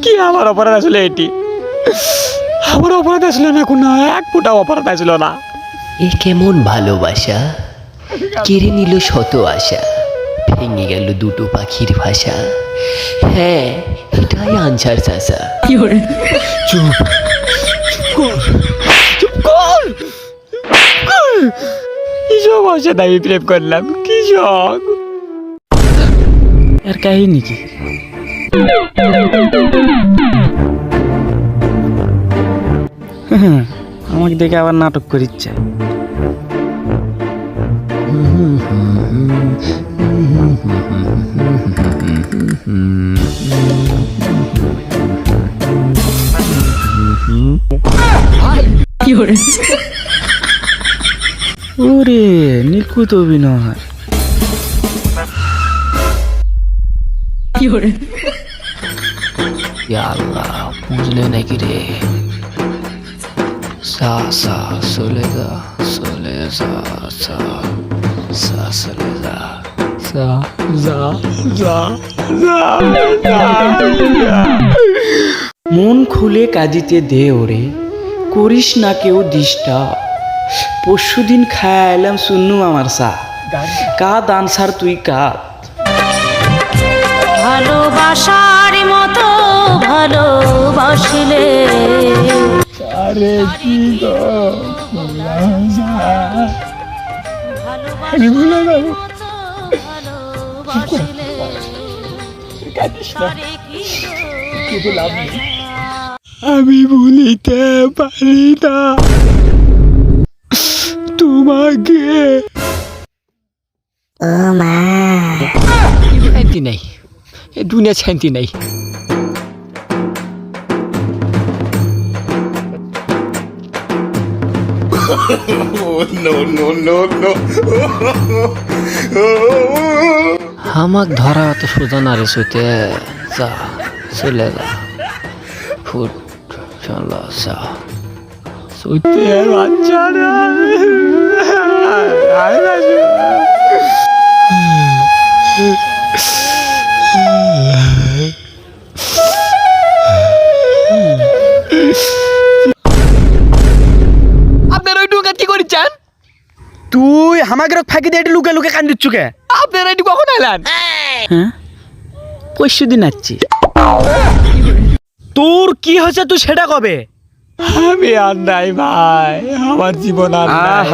কি আমার অপরাধ আসলে এটি? আমার অপরাধ আসলে না, কোনো এক ফোঁটা অপরাধ আসলো না। এ কেমন ভালোবাসা, কেড়ে নিল শত আশা, ভেঙে গেল দুটো পাখির ভাষা। হ্যাঁ, এটাই আনসার চাষা। চুপ কর, চুপ কর। কিসব অসাদ আমি প্রেম করলাম, কিসব এর কাহিনী কি? আমাকে দেখে আবার নাটক করিচ্ছে। ওরে নিখুঁত অভিনয়। আল্লাহ, বুঝলে নাকি রে? সা সা চলে যা, চলে যা, সা সা চলে যা, সা যা যা যা যা। মন খুলে কাঁদিতে দে ওরে, করিস না কেউ দিশটা। পরশুদিন খায় এলাম শুননু আমার সা, কাঁদ আনসার তুই কাঁদ। ভালোবাসার মতো ভালোবাসলে আরে কি গো, আমি ভুলে যাবো। আমি ভুলিতে পারি না তোমাকে। শান্তি নাই, এ দুনিয়া শান্তি নাই। আমাক ধরা অত সোজা না রে সইতে। যা চলে যা, ফুট চলো যা। সত্যি বাচ্চারা আপনারা ওই টুকা কি করিচ্ছেন? তুই আমাকে ফাঁকি দিয়ে লুকে লুকে কান দিচ্ছু কে? আপনারা এটি কখন এলেন? হ্যাঁ, পরশু দিন আসছি। তোর কি হয়েছে তুই সেটা কবে? আমি আর নাই ভাই, আমার জীবন আর নাই।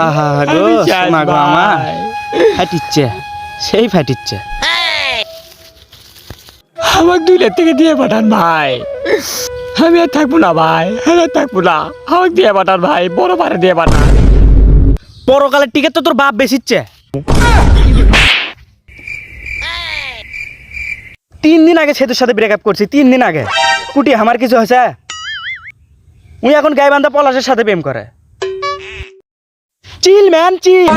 আমি চাই ভাই। ফাটিচ্ছে, সেই ফাটিচ্ছে। আমার দুলের থেকে দিয়ে পাঠান ভাই, আমি আর থাকবো না ভাই, আমি আর থাকবো না। আমাকে দিয়ে পাঠান ভাই, বড় পারে দিয়ে পাঠান। পরকালের টিকিট তো তোর বাপ বেচিচ্ছে। 3 দিন আগে ছেলের সাথে ব্রেকআপ করছি, 3 দিন আগে। কুটি আমার কিছু হয়েছে? উনি এখন গাইবান্ধা পলাশের সাথে প্রেম করে। Chill man chill.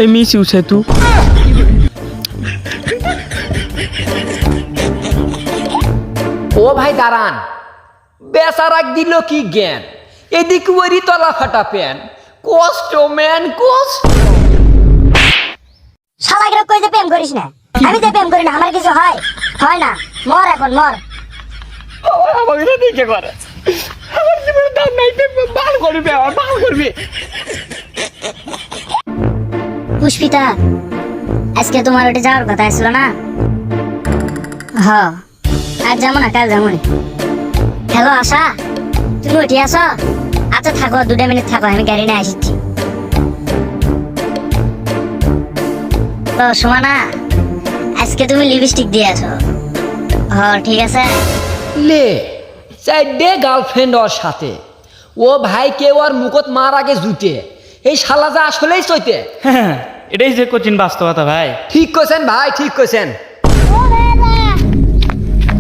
I miss you, Setu. ও ভাই দাঁড়ান, বেচারাক দিল কি জ্ঞান, এদিক ওরি তলা ফাটা প্যান। কষ্ট ম্যান কষ্ট। শালাকে কই যে প্রেম করিস না? আমি যে প্রেম করি না, আমার কিছু হয় হয় না। মর এখন মর। আমাকে দেখে করে আমার জীবনের দাম নাই, বাল করবি, আমার বাল করবি। পুষ্পিতা, আজকে তোমার ওটা যাওয়ার কথা ছিল না? হ, আজ যাবো না, কাল যাবো। হ্যালো আশা, তুমি উঠে আসো? আচ্ছা থাকো, 2 মিনিট থাকো, আমি গাড়ি নিয়ে আসছি। তো সুমানা, আজকে তুমি লিপস্টিক দিয়ে আছো? হ ঠিক আছে। লে 4 গার্লফ্রেন্ড ওর সাথে, ও ভাই কেউ আর মুখত মার আগে জুটে। এই শালা যা আসলেই চইতে। হ্যাঁ, এটাই যে কঠিন বাস্তবতা ভাই। ঠিক কইছেন ভাই, ঠিক কইছেন।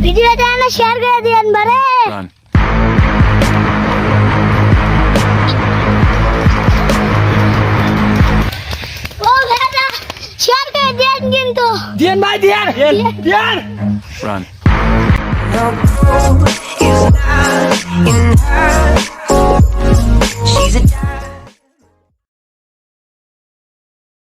ভিডিওটা না শেয়ার করে দিয়েন বারে। ও বেটা শেয়ার করে দেন কিন্তু। দিয়েন ভাই, দিয়েন দিয়েন। Run.